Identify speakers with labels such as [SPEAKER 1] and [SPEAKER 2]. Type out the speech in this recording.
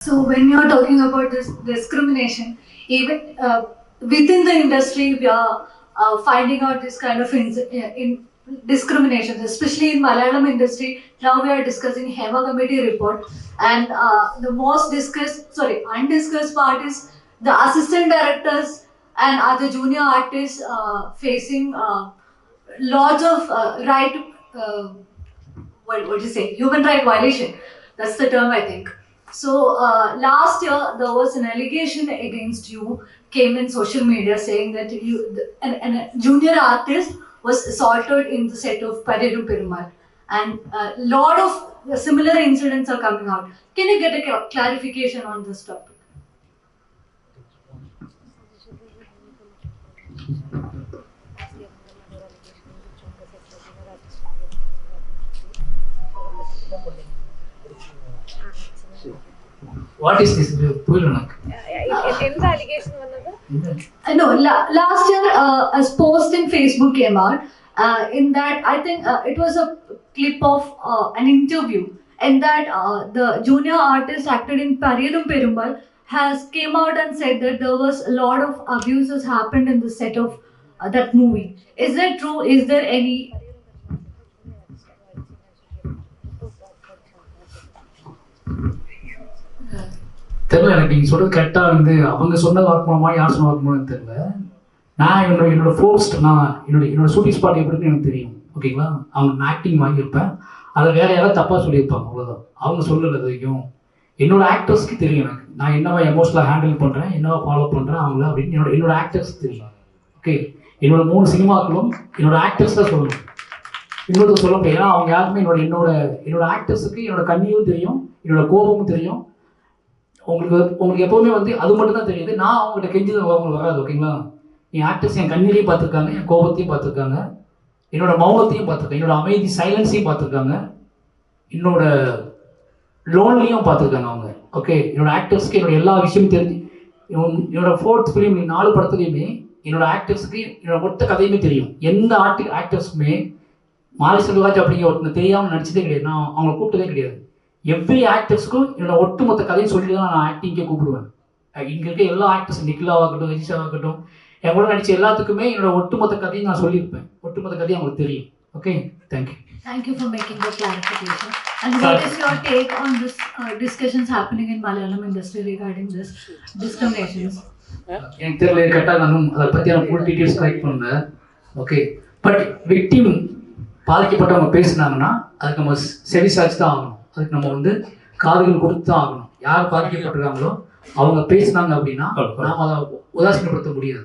[SPEAKER 1] So when you're talking about this discrimination, even within the industry, we are finding out this kind of in discrimination, especially in Malayalam industry. Now we are discussing Hema Committee report, and the most undiscussed part is the assistant directors and other junior artists facing lots of what do you say, human right violation. That's the term, I think. So last year there was an allegation against you came in social media saying that a junior artist was assaulted in the set of Paredu Perumal, and a lot of similar incidents are coming out. Can you get a clarification on this topic?
[SPEAKER 2] What is this?
[SPEAKER 3] Any allegation?
[SPEAKER 1] No, last year a post in Facebook came out. In that, I think it was a clip of an interview. In that, the junior artist acted in Pariyadum Perumal has came out and said that there was a lot of abuses happened in the set of that movie. Is that true? Is there any?
[SPEAKER 2] தெரியல எனக்கு நீங்கள் சொல்கிறது கரெக்டாக வந்து அவங்க சொன்ன வாக்குமூலமாக யார் சொன்ன வாக்குமூலம்னு தெரியல. நான் என்னோட ஃபோர்ஸ்ட் என்னோட ஷூட்டிங் ஸ்பாட் எப்படின்னு எனக்கு தெரியும். ஓகேங்களா, அவங்க ஆக்டிங் வாங்கியிருப்பேன், அதை வேறு யாராவது தப்பாக சொல்லியிருப்பாங்க, அவ்வளோதான். அவங்க சொல்லலை வரைக்கும் என்னோட ஆக்டர்ஸ்க்கு தெரியும் எனக்கு நான் என்னவா எமோஷனலாக ஹேண்டில் பண்ணுறேன், என்னவா ஃபாலோ பண்ணுறேன் அவங்கள அப்படின்னு என்னோட ஆக்டர்ஸ்க்கு தெரியும். ஓகே, என்னோட 3 சினிமாக்களும் என்னோட ஆக்டர்ஸ் தான் சொல்லணும், இன்னொருத்தர் சொல்ல முடியும். ஏன்னா அவங்க யாருக்குமே என்னோட ஆக்டர்ஸுக்கு என்னோட கண்ணியும் தெரியும், என்னோட கோபமும் தெரியும். உங்களுக்கு எப்போவுமே வந்து அது மட்டும் தான் தெரியுது. நான் அவங்ககிட்ட கெஞ்சது அவங்களுக்கு வராது. ஓகேங்களா, என் ஆக்டர்ஸ் என் கண்ணீரையும் பார்த்துருக்காங்க, என் கோபத்தையும் பார்த்துருக்காங்க, என்னோட மௌனத்தையும் பார்த்துருக்காங்க, என்னோட அமைதி சைலன்ஸையும் பார்த்துருக்காங்க, என்னோட லோன்லையும் பார்த்துருக்காங்க அவங்க. ஓகே, என்னோட ஆக்டர்ஸ்க்கு என்னோட எல்லா விஷயமும் தெரிஞ்சு என்னோட 4th ஃபிலிம் 4 படத்துலையுமே என்னோட ஆக்டர்ஸுக்கு என்னோட மொத்த கதையுமே தெரியும். எந்த ஆக்டர்ஸுமே மாரி செல்வராஜ் அப்படிங்கிற ஒருத்தனை தெரியாமல் நடிச்சதே கிடையாது, நான் அவங்களை கூப்பிட்டதே கிடையாது. எவ்ரி ஆக்டர்ஸுக்கும் என்னோட ஒட்டுமொத்த கதையும் சொல்லிட்டு தான் நான் ஆக்டிங்கே கூப்பிடுவேன். இங்கே இருக்க எல்லா ஆக்டர்ஸும் நிக்கிலாவாகட்டும், ரஜிஷாவாகட்டும், என் கூட நடித்த எல்லாத்துக்குமே என்னோட ஒட்டுமொத்த கதையும் நான் சொல்லியிருப்பேன். ஒட்டுமொத்த கதையும் அவங்களுக்கு தெரியும். Okay, thank you.
[SPEAKER 1] Thank you for making the clarification. And what is your take on this discussions happening in Malayalam industry regarding this discriminations?
[SPEAKER 2] எனக்கு தெரியல, கரெக்டாக நானும் அதை பற்றியான ஃபுல் டீட்டெயில்ஸ் கலெக்ட் பண்ணேன். ஓகே, பட் விக்டிம் பாதிக்கப்பட்டவங்க பேசுனாங்கன்னா அதுக்கு நம்ம செவிசாய்ச்சி தான் ஆகணும், அதுக்கு நம்ம வந்து காதுகள் கொடுத்து தான் ஆகணும். யார் பாதிக்கப்பட்டிருக்காங்களோ அவங்க பேசினாங்க அப்படின்னா நாம் அதை உதாசீனப்படுத்த முடியாது.